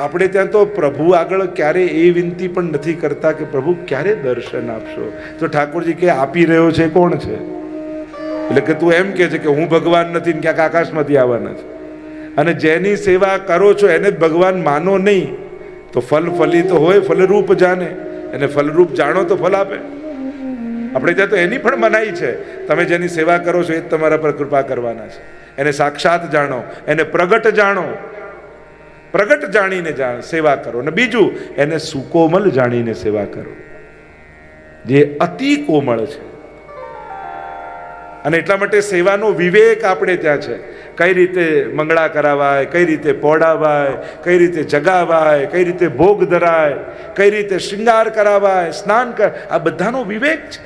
આપણે ત્યાં તો પ્રભુ આગળ ક્યારે એ વિનંતી પણ નથી કરતા કે પ્રભુ ક્યારે દર્શન આપશો. તો ઠાકોરજી કે આપી રહ્યો છે કોણ છે? એટલે કે તું એમ કે છે કે હું ભગવાન નથી ને ક્યાંક આકાશમાંથી આવવાના છે. અને જેની સેવા કરો છો એને જ ભગવાન માનો નહીં તો ફલ ફલિત હોય ફલરૂપ જાણે, એને ફલરૂપ જાણો તો ફલ આપે. આપણે ત્યાં તો એની પણ મનાઈ છે, તમે જેની સેવા કરો છો એ જ તમારા પર કૃપા કરવાના છે. એને સાક્ષાત જાણો, એને પ્રગટ જાણો, પ્રગટ જાણીને સેવા કરો. અને બીજું એને સુકોમલ જાણીને સેવા કરો, જે અતિ કોમળ છે. અને એટલા માટે સેવાનો વિવેક આપણે ત્યાં છે. કઈ રીતે મંગળા કરાવાય, કઈ રીતે પોડાવાય, કઈ રીતે જગાવાય, કઈ રીતે ભોગ ધરાય, કઈ રીતે શૃંગાર કરાવાય, સ્નાન કર, આ બધાનો વિવેક છે.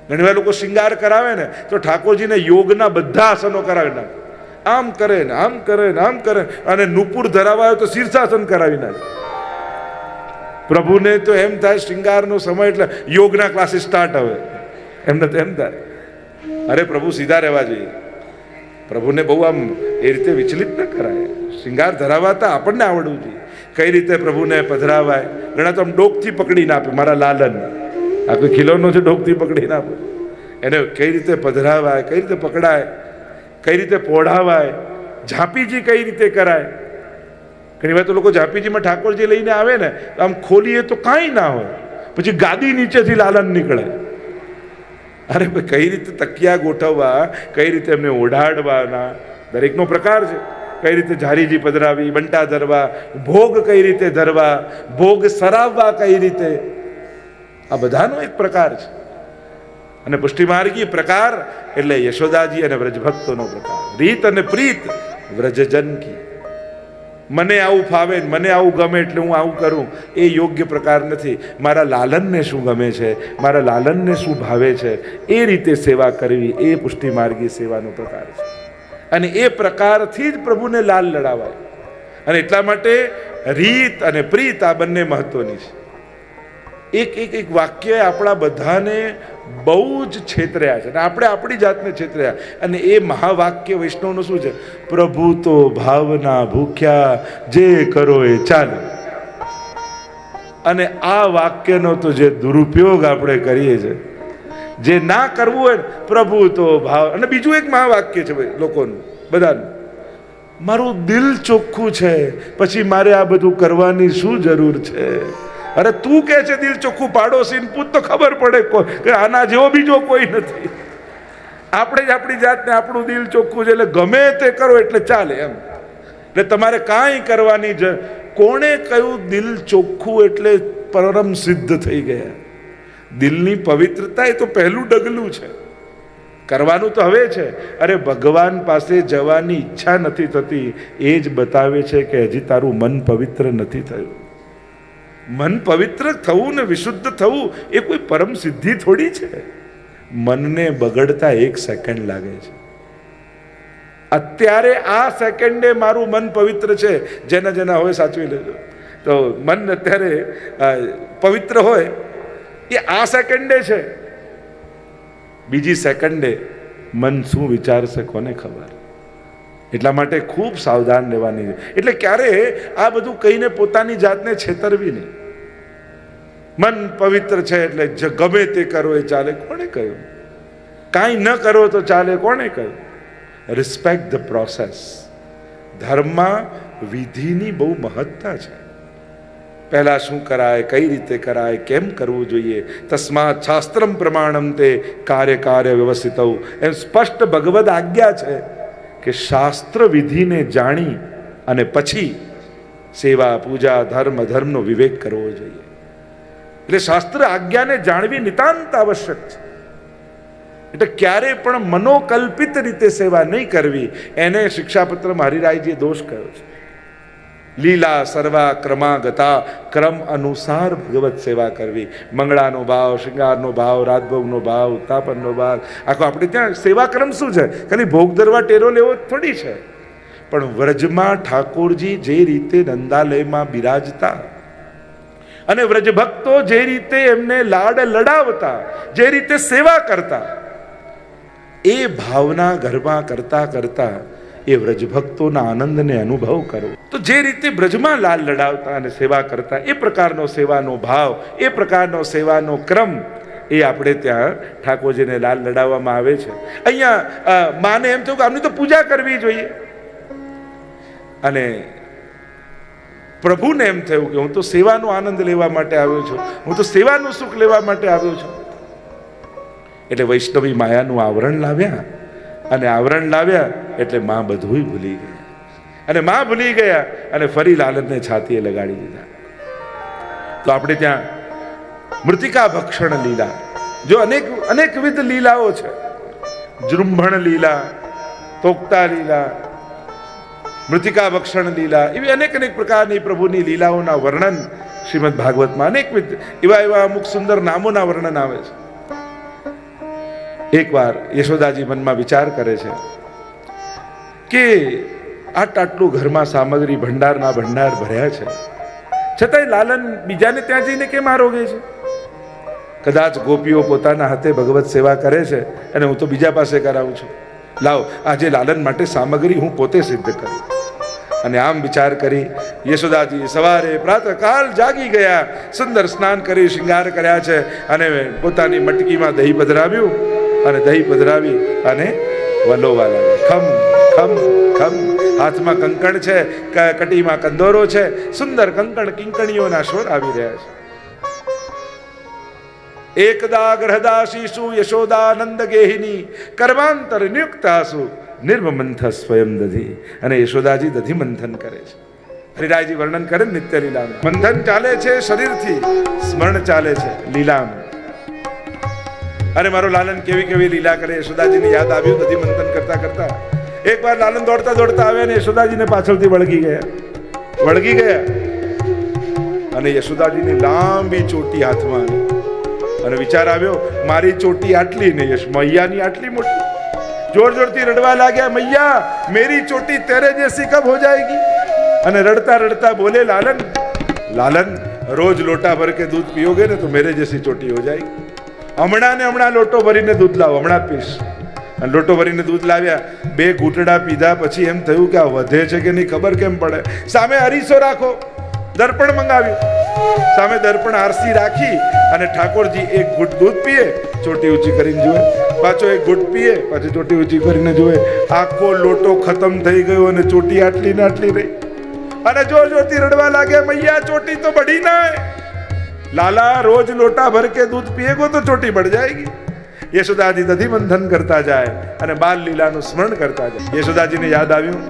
ઘણી વાર લોકો શૃંગાર કરાવે ને તો ઠાકોરજીને યોગના બધા આસનો કરાવી નાખે. આમ કરે ને આમ કરે ને આમ કરે, અને નુપુર ધરાવાય તો શીર્ષાસન કરાવી નાખે. પ્રભુને તો એમ થાય શૃંગારનો સમય એટલે યોગના ક્લાસીસ સ્ટાર્ટ હવે. એમને તો એમ થાય અરે પ્રભુ સીધા રહેવા જોઈએ. પ્રભુને બહુ આમ એ રીતે વિચલિત ન કરાય. શૃંગાર ધરાવાતા આપણને આવડવું જોઈએ. કઈ રીતે પ્રભુને પધરાવાય. ઘણા તો આમ ડોકથી પકડીને આપે, મારા લાલન આ કોઈ ખીલોનો છે ડોકથી પકડીને આપે. એને કઈ રીતે પધરાવાય, કઈ રીતે પકડાય, કઈ રીતે પોઢાવાય, ઝાંપીજી કઈ રીતે કરાય. ઘણી વાર તો લોકો ઝાંપીજીમાં ઠાકોરજી લઈને આવે ને આમ ખોલીએ તો કાંઈ ના હોય, પછી ગાદી નીચેથી લાલન નીકળે. અરે ભાઈ કઈ રીતે તકિયા ગોઠવવા, કઈ રીતે એમને ઓઢાડવાના, દરેકનો પ્રકાર છે. કઈ રીતે ઝારીજી પધરાવી, બંટા ધરવા, ભોગ કઈ રીતે ધરવા, ભોગ સરાવવા કઈ રીતે, આ બધાનો એક પ્રકાર છે. અને પુષ્ટિમાર્ગી પ્રકાર એટલે યશોદાજી અને વ્રજભક્તોનો પ્રકાર. રીત અને પ્રીત વ્રજજન કી. મને આવું ફાવે, મને આવું ગમે એટલે હું આવું કરું, એ યોગ્ય પ્રકાર નથી. મારા લાલનને શું ગમે છે, મારા લાલનને શું ભાવે છે, એ રીતે સેવા કરવી, એ પુષ્ટિમાર્ગી સેવાનો પ્રકાર છે. અને એ પ્રકારથી જ પ્રભુને લાલ લડાવાય. અને એટલા માટે રીત અને પ્રીત આ બંને મહત્વની છે. એક એક એક વાક્ય આપણા બધાને બહુ જ છેતર્યા છે, અને આપણે આપણી જાતને છેતર્યા. અને એ મહાવાક્ય વૈષ્ણવનું શું છે? પ્રભુ તો ભાવના ભૂખ્યા, જે કરો એ ચાલે. અને આ વાક્યનો તો જે દુરુપયોગ આપણે કરીએ છીએ, જે ના કરવું હોય, પ્રભુ તો ભાવ. અને બીજું એક મહાવાક્ય છે ભાઈ લોકોનું બધાનું, મારું દિલ ચોખ્ખું છે, પછી મારે આ બધું કરવાની શું જરૂર છે? અરે તું કે છે દિલ ચોખ્ખું, પાડોશીને પૂછ તો ખબર પડે કે આના જેવો બીજો કોઈ નથી. આપણે જ આપણી જાતને આપણું દિલ ચોખ્ખું છે એટલે ગમે તે કરો એટલે ચાલે એમ. એટલે તમારે કાંઈ કરવાની જ. કોણે કહ્યું દિલ ચોખ્ખું એટલે પરમ સિદ્ધ થઈ ગયા? દિલની પવિત્રતા એ તો પહેલું ડગલું છે. કરવાનું તો હવે છે. અરે ભગવાન પાસે જવાની ઈચ્છા નથી થતી, એ જ બતાવે છે કે હજી તારું મન પવિત્ર નથી થયું. મન પવિત્ર થવું ને વિશુદ્ધ થવું એ કોઈ પરમ સિદ્ધિ થોડી છે. મનને બગડતા 1 સેકન્ડ લાગે છે. અત્યારે આ સેકન્ડે મારું મન પવિત્ર છે. જેના જેના હોય સાચવી લેજો. તો મન અત્યારે પવિત્ર હોય એ આ સેકન્ડે છે. બીજી સેકન્ડે મન શું વિચારશે કોને ખબર. એટલા માટે ખૂબ સાવધાન રહેવાની છે. એટલે ક્યારે આ બધું કહીને પોતાની જાતને છેતરવી નહીં. મન પવિત્ર છે એટલે ગમે તે કરો એ ચાલે, કોણે કહ્યું? કાંઈ ન કરો તો ચાલે, કોણે કહ્યું? Respect the process. ધર્મમાં વિધિની બહુ મહત્તા છે. પહેલા શું કરાય, કઈ રીતે કરાય, કેમ કરવું જોઈએ. તસ્માત શાસ્ત્રમ પ્રમાણમ તે કાર્ય વ્યવસ્થિત. એમ સ્પષ્ટ ભગવદ આજ્ઞા છે કે શાસ્ત્ર વિધિને જાણી અને પછી સેવા પૂજા ધર્મ અધર્મનો વિવેક કરવો જોઈએ. એટલે શાસ્ત્ર આજ્ઞાને જાણવી નિતાંત આવશ્યક છે. એટલે ક્યારે પણ મનોકલ્પિત રીતે સેવા નહીં કરવી. એને શિક્ષાપત્રમાં હરિરાયજીએ દોષ કહ્યો છે. લીલા સર્વા ક્રમાગતા, ક્રમ અનુસાર ભગવત સેવા કરવી. મંગળાનો ભાવ, શૃંગારનો ભાવ, રાજભોગનો ભાવ, ઉત્તાપનનો ભાવ, આખો આપણે ત્યાં સેવા ક્રમ શું છે? ખાલી ભોગ ધરવા ટેરો લેવો થોડી છે. પણ વ્રજમાં ઠાકોરજી જે રીતે નંદાલયમાં બિરાજતા અને વ્રજભક્તો જે રીતે એમને લાડ લડાવતા, જે રીતે સેવા કરતા, એ ભાવના ઘરમાં કરતા કરતા એ વ્રજભક્તોના આનંદને અનુભવ કરો. તો જે રીતે બ્રજમાં લાલ લડાવતા અને સેવા કરતા એ પ્રકારનો સેવાનો ભાવ, એ પ્રકારનો સેવાનો ક્રમ એ આપણે ત્યાં ઠાકોરજીને લાલ લડાવવામાં આવે છે. અહીંયા માને એમ થયું કે આમની તો પૂજા કરવી જોઈએ, અને પ્રભુને એમ થયું કે હું તો સેવાનો આનંદ લેવા માટે આવ્યો છું, હું તો સેવાનું સુખ લેવા માટે આવ્યો છું. એટલે વૈષ્ણવી માયાનું આવરણ લાવ્યા, અને આવરણ લાવ્યા એટલે માં બધું ભૂલી ગયા, અને માં ભૂલી ગયા અને ફરી લાલનને છાતીએ લગાડી દીધા. તો આપણે ત્યાં મૃતિકા ભક્ષણ લીલા, જો અનેકવિધ લીલાઓ છે, જૃંભણ લીલા, તોકતા લીલા, મૃતિકા ભક્ષણ લીલા, એવી અનેક પ્રકારની પ્રભુની લીલાઓના વર્ણન શ્રીમદ ભાગવતમાં અનેકવિધ એવા અમુક સુંદર નામોના વર્ણન આવે છે. એકવાર યશોદાજી મનમાં વિચાર કરે છે કે આટલું ઘરમાં સામગ્રી ભંડારના ભંડાર ભર્યા છે, છતાંય લાલન બીજાને ત્યાં જઈને કેમ આરોગે છે? કદાચ ગોપીઓ પોતાના હાથે ભગવત સેવા કરે છે અને હું તો બીજા પાસે કરાવું છું. લાવ, આજે લાલન માટે સામગ્રી હું પોતે સિદ્ધ કરું. અને આમ વિચાર કરી યશોદાજી સવારે પ્રાતઃકાલ જાગી ગયા, સુંદર સ્નાન કરી શૃંગાર કર્યા છે, અને પોતાની મટકીમાં દહીં પધરાવ્યું, અને દહીં પધરાવી અને વલોવા લાગ્યા. ખમ ખમ ખમ, હાથમાં કંકણ છે, કટીમાં કંદોરો છે, સુંદર કંકણ કિંકણીઓના સ્વર આવી રહ્યા છે. એકદા ગ્રહદાશીષુ યશોદાનંદ ગેહિની કર્માંતર નિયુક્તાસુ નિર્મમંથ સ્વયં દધી. અને યશોદાજી દધી મંથન કરે છે. હરિરાયજી વર્ણન કરે નિત્ય લીલામાં. મંથન ચાલે છે શરીરથી, સ્મરણ ચાલે છે લીલામાં. અને મારો લાલન કેવી કેવી લીલા કરે. યશોદાજીને યાદ આવ્યું દધી મંથન કરતા કરતા. એકવાર લાલન દોડતા દોડતા આવ્યા અને યશોદાજીને પાછળથી વળગી ગયા, અને યશોદાજીની લાંબી ચોટી હાથમાં આવી, અને વિચાર આવ્યો મારી ચોટી આટલી ને યશ મૈયાની આટલી મોટી. જોર જોરથી રડવા લાગ્યા, મૈયા મેરી ચોટી તેરે જૈસી કબ હો જાएगी. અને રડતા રડતા બોલે લાલન રોજ લોટા ભર કે दूध पियोगे ને તો मेरे जैसी ચોટી હો जाएगी. હમણાં લોટો ભરીને દૂધ લાવો, હમણાં પીશ. અને લોટો ભરીને દૂધ લાવ્યા, 2 ઘૂંટડા પીધા પછી એમ થયું કે આ વધે છે કે નહીં ખબર કેમ પડે. સામે અરીસો રાખો, દર્પણ મંગાવ્યું, સામે દર્પણ આરસી રાખી અને ઠાકોરજી એક ઘૂંટ દૂધ પીએ, ચોટી ઊંચી કરીને જુએ, પાછો એક ઘૂંટ પીએ, પાછી ચોટી ઊંચી કરીને જુએ. આખો લોટો ખતમ થઈ ગયો અને ચોટી આટલી ને આટલી રહી. અને જોર જોરથી રડવા લાગ્યા, મૈયા ચોટી તો બઢી ના હૈ. लाला रोज लोटा भर के दूध पिएगो तो चोटी बढ़ जाएगी. યશોદાજી દધી મંથન કરતા જાય અને બાલ લીલાનું સ્મરણ કરતા જાય. યશોદાજીને યાદ આવ્યું.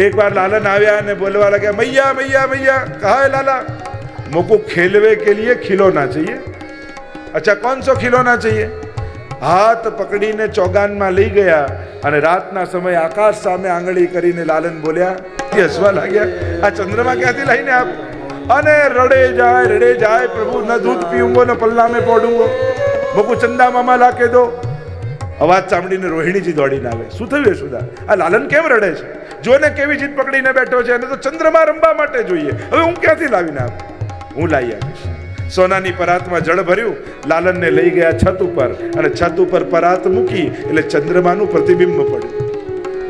એકવાર લાલન આવ્યા અને બોલવા લાગ્યા, મૈયા મૈયા મૈયા કહા હે લાલા, मुझको खेलवे के लिए खिलौना चाहिए. अच्छा कौन सा खिलौना चाहिए? હાથ પકડીને ચોગાનમાં લઈ ગયા અને રાતના સમયે આકાશ સામે આંગળી કરીને લાલન બોલ્યા, હસવા લાગ્યા, આ ચંદ્રમા ક્યાંથી લઈને આપ? અને રડે જાય, પ્રભુ ન દૂધ પીऊंगो ન પલ્લા में पड़ूंगो, मुझको चंदा मामा ला के दो. અવાજ સાંભળીને રોહિણીજી દોડીને આવે. શું થયું યશોદા? આ લાલન કેમ રડે છે? જોને કેવી જીત પકડીને બેઠો છે, અને તો ચંદ્રમા રમવા માટે જોઈએ. હવે હું ક્યાંથી લાવીને આપું? હું લાવી આપીશ. સોનાની પરાતમાં જળ ભર્યું, લાલનને લઈ ગયા છત ઉપર, અને છત ઉપર પરાત મૂકી એટલે ચંદ્રમાનું પ્રતિબિંબ પડ્યું.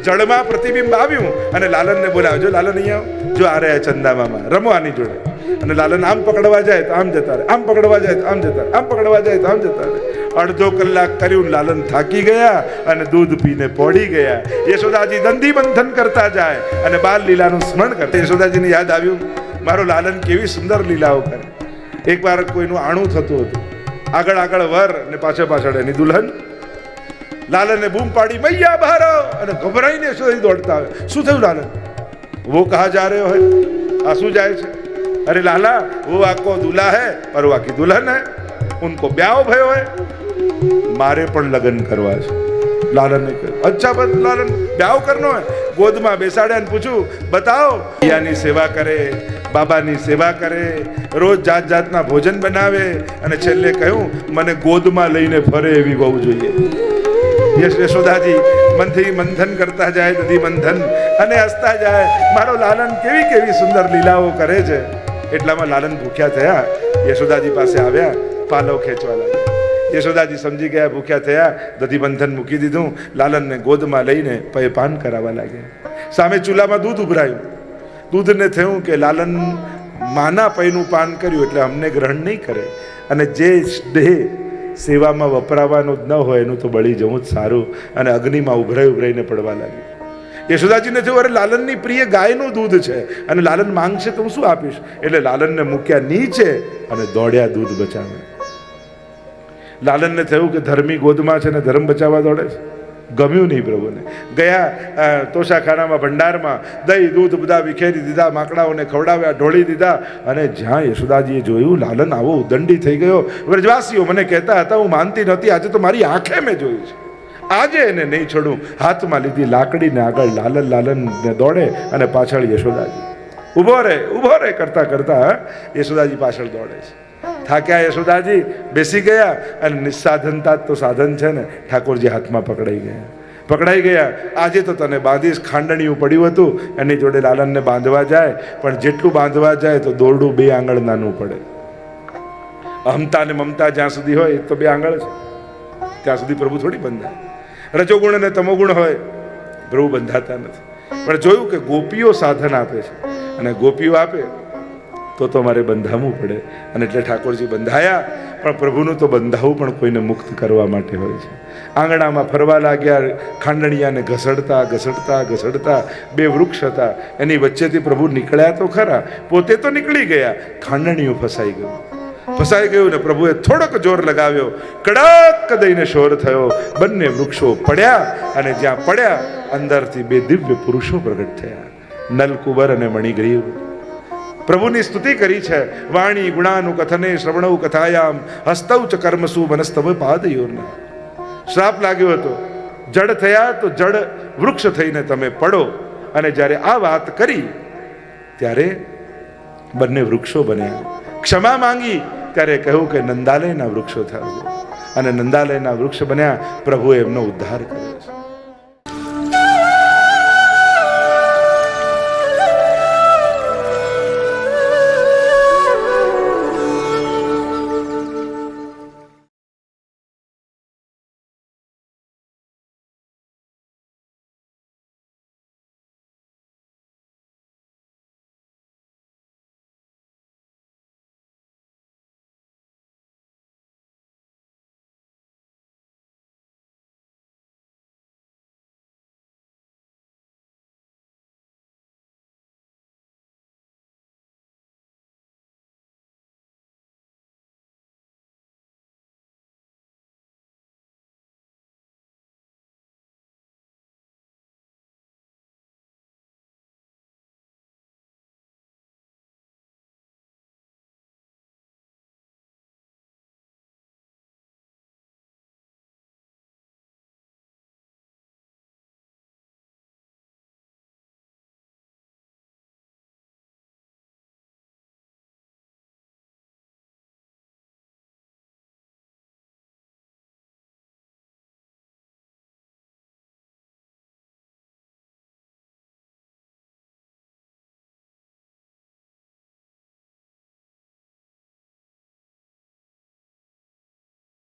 જળમાં પ્રતિબિંબ આવ્યું અને લાલનને બોલાવ્યો, જો લાલન અહીંયા આવો, જો આ રહ્યા ચંદામામાં, રમો આની જોડે. અને લાલન આમ પકડવા જાય તો આમ જતા રહે, આમ પકડવા જાય તો આમ જતા રહે, આમ પકડવા જાય તો આમ જતા રહે. અડધો કલાક કર્યું, લાલન થાકી ગયા અને દૂધ પીને પોડી ગયા. યશોદાજી દંધી મંથન કરતા જાય અને બાલ લીલાનું સ્મરણ કરતા. યશોદાજીને યાદ આવ્યું, મારો લાલન કેવી સુંદર લીલાઓ કરે. એકવાર કોઈનું આણું થતું હતું, આગળ વર ને પાછળ એની દુલ્હન. લાલને બૂમ પાડી, મૈયા બહાર આવો, અને ગભરાઈને યશોદાજી દોડતા આવે. શું થયું લાલન? वो कहाँ जा रहे हो है? આ શું જાય છે? अरे लाला वो आपको दूल्हा है और वो आपकी दुल्हन है, उनको ब्याह भयो है, मारे पण लग्न करवा છે. લાલન ને કહ્યું, અચ્છા બસ લાલન ब्याह करनो है. ગોદમાં બેસાડ્યા ને પૂછ્યું, બતાવો. પિયાની સેવા કરે, બાબાની સેવા કરે, રોજ જાતના ભોજન બનાવે, અને છેલ્લે કહ્યું, મને ગોદમાં લઈને ફરે એવી વહુ જોઈએ. યશોદાજી મનથી મંથન કરતા જાય, દધી મંથન, અને હસતા જાય. મારો લાલન કેવી સુંદર લીલાઓ કરે છે. એટલામાં લાલન ભૂખ્યા થયા, યશોદાજી પાસે આવ્યા, પાલવ ખેંચવા લાગ્યા. યશોદાજી સમજી ગયા, ભૂખ્યા થયા, દધી બંધન મૂકી દીધું, લાલનને ગોદમાં લઈને પયપાન કરાવવા લાગ્યા. સામે ચૂલામાં દૂધ ઉભરાયું, દૂધને થયું કે લાલન માના પૈનું પાન કર્યું એટલે અમને ગ્રહણ નહીં કરે, અને જે દેહ સેવામાં વપરાવાનો જ ન હોય એનું તો બળી જવું જ સારું, અને અગ્નિમાં ઉભરાઈને પડવા લાગ્યું. યશોદાજીને થયું, અરે લાલનની પ્રિય ગાયનું દૂધ છે અને લાલન માંગશે તો હું શું આપીશ, એટલે લાલનને મૂક્યા નીચે અને દોડ્યા દૂધ બચાવવા. લાલનને થયું કે ધર્મી ગોદમાં છે ને ધર્મ બચાવવા દોડે છે. ગમ્યું નહીં પ્રભુને. ગયા તોશાખાનામાં ભંડારમાં દહીં દૂધ બધા વિખેરી દીધા, માકડાઓને ખવડાવ્યા, ઢોળી દીધા, અને જ્યાં યશોદાજીએ જોયું લાલન આવો ઉદંડી થઈ ગયો. વ્રજવાસીઓ મને કહેતા હતા, હું માનતી નહોતી, આજે તો મારી આંખે મેં જોયું છે, આજે એને નહીં છોડું. હાથમાં લીધી લાકડીને આગળ લાલનને દોડે અને પાછળ યશોદાજી. ઊભો રે કરતા કરતા યશોદાજી પાછળ દોડે છે. થાક્યા યશોદાજી બેસી ગયા, અને નિસ્સાધનતા તો સાધન છે ને, ઠાકોરજી હાથમાં પકડાઈ ગયા. આજે તો તને બાંધીશ. ખાંડણીયું પડ્યું હતું, એની જોડે લાલનને બાંધવા જાય, પણ જેટલું બાંધવા જાય તો દોરડું 2 આંગળ નાનું પડે. અહમતા ને મમતા જ્યાં સુધી હોય એ તો 2 આંગળ છે, ત્યાં સુધી પ્રભુ થોડી બંધાય. રજોગુણ અને તમોગુણ હોય પ્રભુ બંધાતા નથી. પણ જોયું કે ગોપીઓ સાધન આપે છે, અને ગોપીઓ આપે તો મારે બંધાવવું પડે, અને એટલે ઠાકોરજી બંધાયા. પણ પ્રભુનું તો બંધાવવું પણ કોઈને મુક્ત કરવા માટે હોય છે. આંગણામાં ફરવા લાગ્યા, ખાંડણિયાને ઘસડતા 2 વૃક્ષ હતા, એની વચ્ચેથી પ્રભુ નીકળ્યા તો ખરા, પોતે તો નીકળી ગયા, ખાંડણિયું ફસાઈ ગયું ને પ્રભુએ થોડોક જોર લગાવ્યો, કડક દઈને શોર થયો, બંને વૃક્ષો પડ્યા, અને જ્યાં પડ્યા અંદરથી 2 દિવ્ય પુરુષો પ્રગટ થયા, નલકુબર અને મણિગ્રીવ. પ્રભુની સ્તુતિ કરી છે. વાણી ગુણાનું કથને શ્રવણૌ કથાયામ હસ્તૌ ચ કર્મસુ વનસ્તવ પાદયોર્ન. શ્રાપ લાગ્યો હતો, જડ થયા તો જડ વૃક્ષ થઈને તમે પડો, અને જ્યારે આ વાત કરી ત્યારે બંને વૃક્ષો બન્યા. ક્ષમા માંગી ત્યારે કહ્યું કે નંદાલયના વૃક્ષો થયા, અને નંદાલયના વૃક્ષ બન્યા. પ્રભુએ એમનો ઉદ્ધાર કર્યો છે.